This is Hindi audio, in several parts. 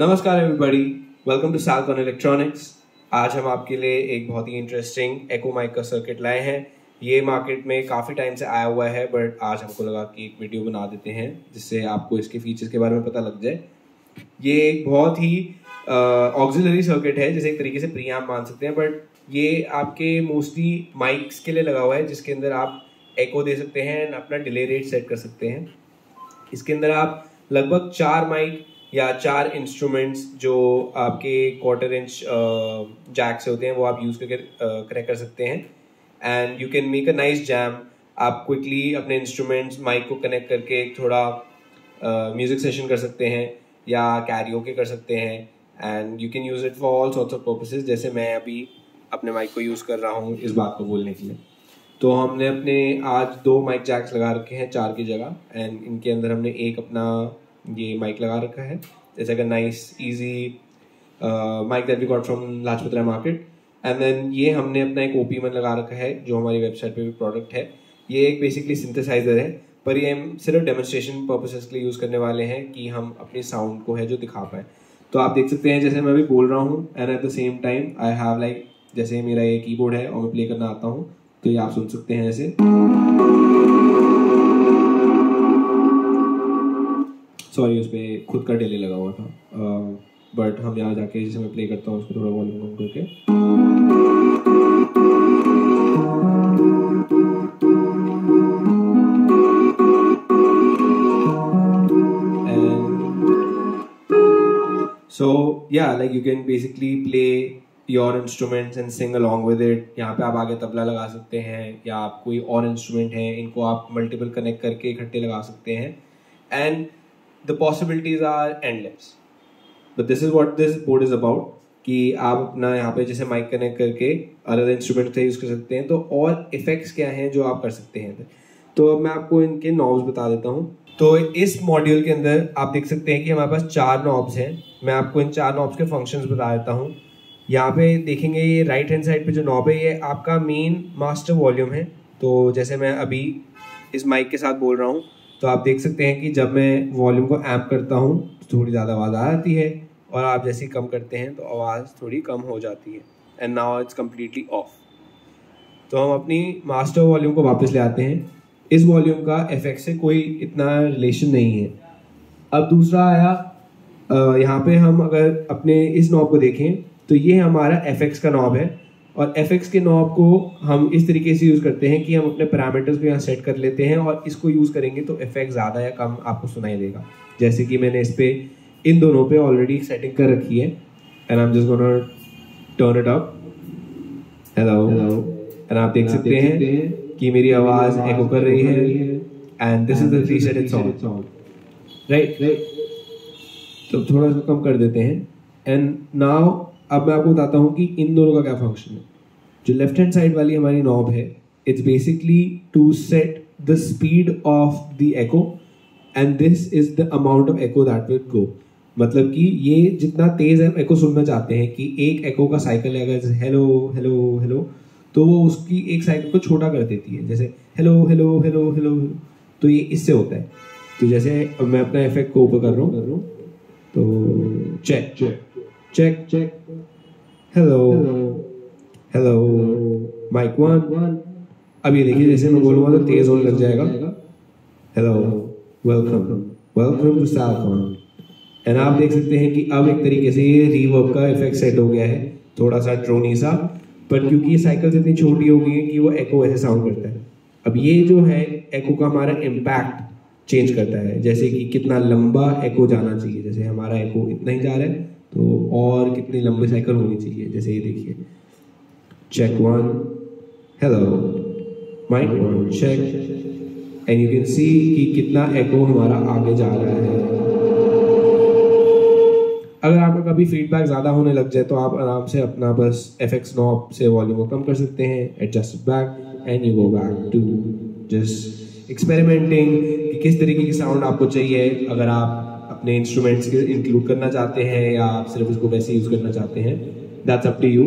नमस्कार एवरीबॉडी, वेलकम टू सालकॉन इलेक्ट्रॉनिक्स। आज हम आपके लिए एक बहुत ही इंटरेस्टिंग एको माइक का सर्किट लाए हैं। ये मार्केट में काफ़ी टाइम से आया हुआ है, बट आज हमको लगा कि एक वीडियो बना देते हैं जिससे आपको इसके फीचर्स के बारे में पता लग जाए। ये एक बहुत ही ऑक्सिलरी सर्किट है, जैसे एक तरीके से प्रीएम्प मान सकते हैं, बट ये आपके मोस्टली माइक्स के लिए लगा हुआ है, जिसके अंदर आप एको दे सकते हैं और अपना डिले रेट सेट कर सकते हैं। इसके अंदर आप लगभग 4 माइक या 4 इंस्ट्रूमेंट्स जो आपके क्वार्टर इंच जैक से होते हैं वो आप यूज़ करके कनेक्ट कर सकते हैं and you can make a nice jam. आप क्विकली अपने इंस्ट्रूमेंट्स माइक को कनेक्ट करके थोड़ा म्यूजिक सेशन कर सकते हैं या कैरियोके कर सकते हैं and you can use it for all sorts of purposes. जैसे मैं अभी अपने माइक को यूज़ कर रहा हूँ इस बात को बोलने के लिए। तो हमने अपने आज 2 माइक जैक्स लगा रखे हैं 4 की जगह, एंड इनके अंदर हमने एक अपना ये माइक लगा रखा है, जैसे अगर nice easy mic that we got from Lajpat Rai market. And then ये हमने अपना एक ओपी1 लगा रखा है जो हमारी वेबसाइट पे भी प्रोडक्ट है। ये एक बेसिकली सिंथेसाइजर है, पर ये हम सिर्फ डेमोन्स्ट्रेशन पर्पसेस के लिए यूज़ करने वाले हैं कि हम अपने साउंड को है जो दिखा पाएँ। तो आप देख सकते हैं जैसे मैं अभी बोल रहा हूँ and at the same time I have like, जैसे मेरा ये कीबोर्ड है और मैं प्ले करना आता हूँ तो ये आप सुन सकते हैं ऐसे। सॉरी, उस पर खुद का डिले लगा हुआ था, बट हम यहाँ जाके जैसे मैं प्ले करता हूँ उसको थोड़ा वॉल्यूम कम करके, सो या like you can basically play your instruments and Singh along with it. यहाँ पे आप आगे तबला लगा सकते हैं या आप कोई और इंस्ट्रूमेंट है इनको आप मल्टीपल कनेक्ट करके इकट्ठे लगा सकते हैं and the possibilities are endless, but this is what this board is about कि आप अपना यहाँ पे जैसे माइक कनेक्ट करके अलग इंस्ट्रूमेंट से यूज़ कर सकते हैं। तो और इफेक्ट्स क्या हैं जो आप कर सकते हैं, तो अब मैं आपको इनके नॉब्स बता देता हूँ। तो इस मॉड्यूल के अंदर आप देख सकते हैं कि हमारे पास 4 नॉब्स हैं। मैं आपको इन 4 नॉब्स के फंक्शंस बता देता हूँ। यहाँ पे देखेंगे ये राइट हैंड साइड पे जो नॉब है ये आपका मेन मास्टर वॉल्यूम है। तो जैसे मैं अभी इस माइक के साथ बोल रहा हूँ तो आप देख सकते हैं कि जब मैं वॉल्यूम को ऐम्प करता हूँ तो थोड़ी ज़्यादा आवाज़ आ जाती है, और आप जैसे ही कम करते हैं तो आवाज़ थोड़ी कम हो जाती है। And now it's completely of. तो हम अपनी मास्टर वॉल्यूम को वापस ले आते हैं। इस वॉल्यूम का इफेक्ट से कोई इतना रिलेशन नहीं है। अब दूसरा आया, यहाँ पे हम अगर अपने इस नॉब को देखें तो ये हमारा एफएक्स का नॉब है, और एफएक्स के नॉब को हम इस तरीके से यूज़ करते हैं कि हम अपने पैरामीटर्स को यहाँ सेट कर लेते हैं और इसको यूज़ करेंगे तो इफेक्ट ज़्यादा या कम आपको सुनाई देगा। जैसे कि मैंने इस पे इन दोनों पे ऑलरेडी सेटिंग कर रखी है and I am just gonna turn it up. Hello, and आप देख सकते हैं कि मेरी आवाज़ एको कर रही है and this is the reseated sound, right. तो थोड़ा सा कम कर देते हैं एंड नाउ अब मैं आपको बताता हूँ कि इन दोनों का क्या फंक्शन है। जो लेफ्ट हैंड साइड वाली हमारी नॉब है, it's basically to set the speed of the echo and this is the amount of echo that will go. मतलब कि ये जितना तेज हम एको सुनना चाहते हैं कि एक एको का साइकिल है, अगर हेलो हेलो हेलो तो वो उसकी एक साइकिल को छोटा कर देती है, जैसे हेलो हेलो हेलो हेलो। तो ये इससे होता है। तो जैसे अब मैं अपना इफेक्ट को ऊपर कर रहा हूँ तो check check check check, hello hello, mic 1। अब ये देखिए जैसे मैं बोलूँगा तो तेज होने लग जाएगा, hello, welcome welcome to Salcon. And आप देख सकते हैं कि अब एक तरीके से ये रीवर्ब का इफेक्ट सेट हो गया है, थोड़ा सा ड्रोनी सा, पर क्योंकि ये साइकिल्स इतनी छोटी हो गई है कि वो एको ऐसे साउंड करता है। अब ये जो है एको का हमारा इम्पैक्ट चेंज करता है, जैसे कि कितना लंबा एको जाना चाहिए। जैसे हमारा एको इतना ही जा रहा है तो और कितनी लंबी साइकिल होनी चाहिए। जैसे ये देखिए, check 1, hello, mic 1, check, and you can see कि कितना एको हमारा आगे जा रहा है। अगर आपका कभी फीडबैक ज़्यादा होने लग जाए तो आप आराम से अपना बस एफएक्स नॉब से वॉल्यूम को कम कर सकते हैं, adjust it back and you go back to just experimenting कि किस तरीके की साउंड आपको चाहिए। अगर आप अपने इंस्ट्रूमेंट्स के इंक्लूड करना चाहते हैं या आप सिर्फ उसको वैसे यूज़ करना चाहते हैं, दैट्स अप टू यू।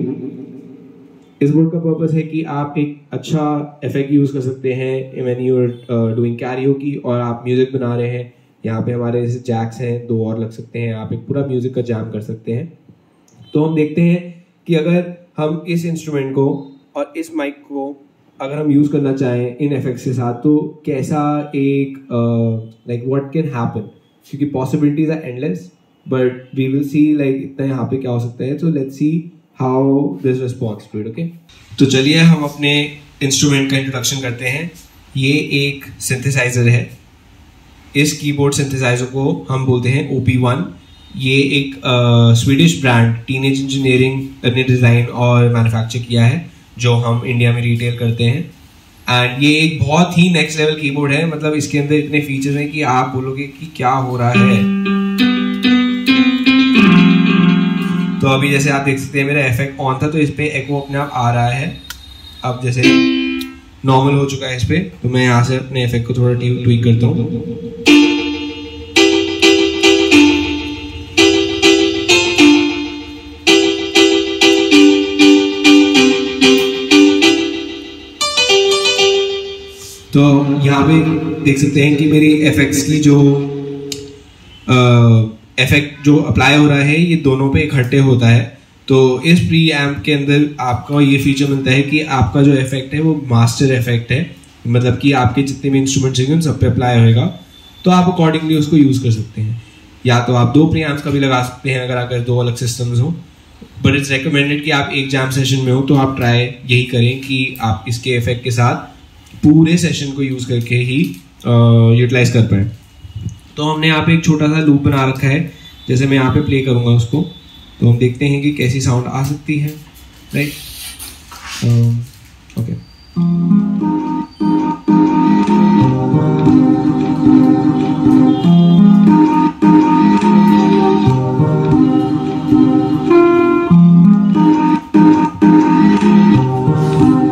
इस बोर्ड का पर्पस है कि आप एक अच्छा इफेक्ट यूज़ कर सकते हैं when you are doing karaoke और आप म्यूजिक बना रहे हैं यहाँ पे हमारे जैसे जैक्स हैं, 2 और लग सकते हैं, आप एक पूरा म्यूजिक का जैम कर सकते हैं। तो हम देखते हैं कि अगर हम इस इंस्ट्रूमेंट को और इस माइक को अगर हम यूज़ करना चाहें इन इफेक्ट्स के साथ तो कैसा एक लाइक व्हाट कैन हैपन, क्योंकि possibilities are endless, but we will see like इतना यहाँ पे क्या हो सकता है। तो let's see how this response to it. Okay, तो चलिए हम अपने इंस्ट्रूमेंट का इंट्रोडक्शन करते हैं। ये एक सिंथेसाइजर है। इस कीबोर्ड सिंथेसाइजर को हम बोलते हैं OP1। ये एक स्वीडिश ब्रांड टीनेज इंजीनियरिंग ने डिज़ाइन और मैन्युफैक्चर किया है, जो हम इंडिया में रिटेल करते हैं। एंड ये एक बहुत ही नेक्स्ट लेवल कीबोर्ड है, मतलब इसके अंदर इतने फीचर्स हैं कि आप बोलोगे कि क्या हो रहा है। तो अभी जैसे आप देख सकते हैं मेरा इफेक्ट ऑन था, तो इस पे एको अपने आप आ रहा है। अब जैसे नॉर्मल हो चुका है इस पे, तो मैं यहाँ से अपने इफेक्ट को थोड़ा ट्वीक करता हूँ। तो यहाँ पे देख सकते हैं कि मेरी एफेक्ट्स की जो इफेक्ट जो अप्लाई हो रहा है ये दोनों पे इकट्ठे होता है। तो इस प्री एम्प के अंदर आपको ये फीचर मिलता है कि आपका जो इफेक्ट है वो मास्टर इफेक्ट है, मतलब कि आपके जितने भी इंस्ट्रूमेंट्स हैं उन सब पे अप्लाई होएगा। तो आप अकॉर्डिंगली उसको यूज़ कर सकते हैं। या तो आप 2 प्री एम्प्स का भी लगा सकते हैं अगर 2 अलग सिस्टम्स हो, बट इट्स रिकमेंडेड कि आप एक जैम सेशन में हो तो आप ट्राई यही करें कि आप इसके इफेक्ट के साथ पूरे सेशन को यूज़ करके ही यूटिलाइज कर पाए। तो हमने यहाँ पे एक छोटा सा लूप बना रखा है, जैसे मैं यहाँ पे प्ले करूँगा उसको, तो हम देखते हैं कि कैसी साउंड आ सकती है। Right, okay.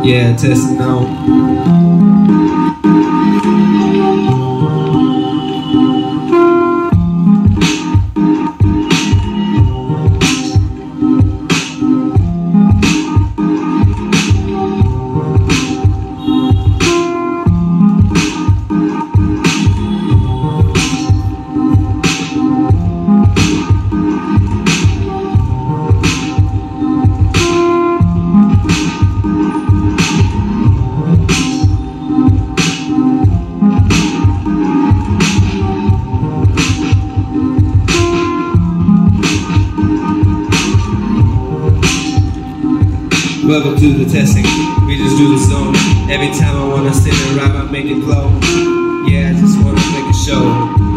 Yeah, test now. Welcome to the testing, we just do the song. Every time I wanna sit and rap, I make it flow. Yeah, I just wanna make a show,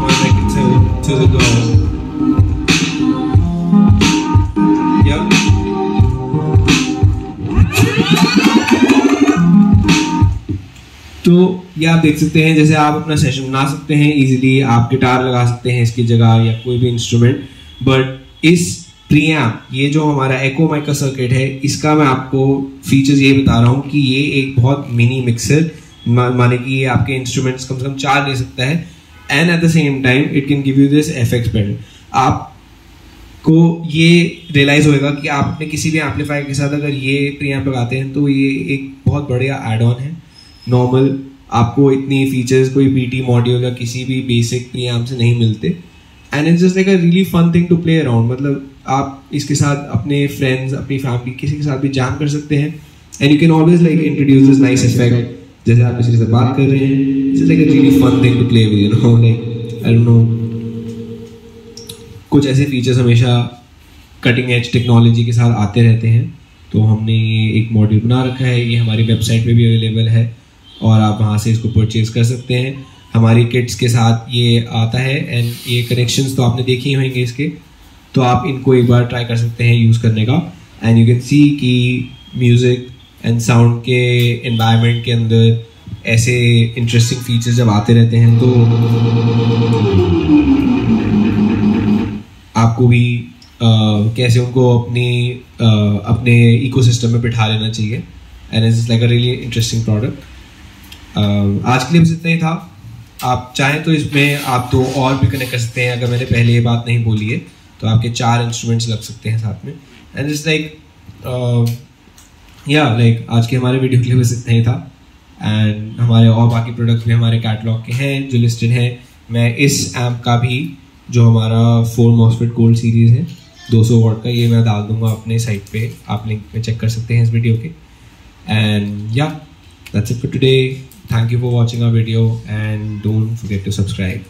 wanna make it to the goal. Yup. तो ये आप देख सकते हैं, जैसे आप अपना सेशन बना सकते हैं इजीली, आप गिटार लगा सकते हैं इसकी जगह या कोई भी इंस्ट्रूमेंट। बट इस प्रीएम्प, ये जो हमारा एको माइक का सर्किट है, इसका मैं आपको फीचर्स ये बता रहा हूँ कि ये एक बहुत मिनी मिक्सर, माने कि ये आपके इंस्ट्रूमेंट्स कम से कम 4 ले सकता है, and at the same time it can give you this effects pedal. आपको ये रियलाइज होएगा कि आप अपने किसी भी एम्पलीफायर के साथ अगर ये प्रीएम्प लगाते हैं तो ये एक बहुत बढ़िया एड ऑन है। नॉर्मल आपको इतनी फीचर्स कोई बीटी मॉड्यूल या किसी भी बेसिक प्रीएम्प से नहीं मिलते, and it's just like a really fun thing to play around. मतलब आप इसके साथ अपने फ्रेंड्स, अपनी फैमिली, किसी के साथ भी जैम कर सकते हैं, and you can always like introduce this nice effect. जैसे आप किसी से बात कर रहे हैं, it's like a really fun thing to play with, you know, like I don't know, कुछ ऐसे फीचर्स हमेशा कटिंग एज टेक्नोलॉजी के साथ आते रहते हैं। तो हमने ये एक मॉड्यूल बना रखा है, ये हमारी वेबसाइट पे भी अवेलेबल है और आप वहाँ से इसको परचेज कर सकते हैं। हमारी किट्स के साथ ये आता है, एंड ये कनेक्शंस तो आपने देखे ही होंगे इसके, तो आप इनको एक बार ट्राई कर सकते हैं यूज़ करने का। एंड यू कैन सी कि म्यूज़िक एंड साउंड के एनवायरनमेंट के अंदर ऐसे इंटरेस्टिंग फीचर्स जब आते रहते हैं तो आपको भी कैसे उनको अपने इकोसिस्टम में बिठा लेना चाहिए, and it's like a really interesting product. आज के लिए बस इतना ही था। आप चाहें तो इसमें आप 2 और भी कनेक्ट कर सकते हैं, अगर मैंने पहले ये बात नहीं बोली है तो आपके 4 इंस्ट्रूमेंट्स लग सकते हैं साथ में। एंड इट्स लाइक लाइक आज के हमारे वीडियो के लिए बस इतना ही था, एंड हमारे और बाकी प्रोडक्ट्स भी हमारे कैटलॉग के हैं जो लिस्टेड हैं मैं इस एम्प का भी जो हमारा 4 MOSFET गोल्ड सीरीज़ है 200 वॉट का, ये मैं डाल दूंगा अपने साइट पे, आप लिंक में चेक कर सकते हैं इस वीडियो के। And yeah that's it for today, thank you for watching our video and don't forget to subscribe.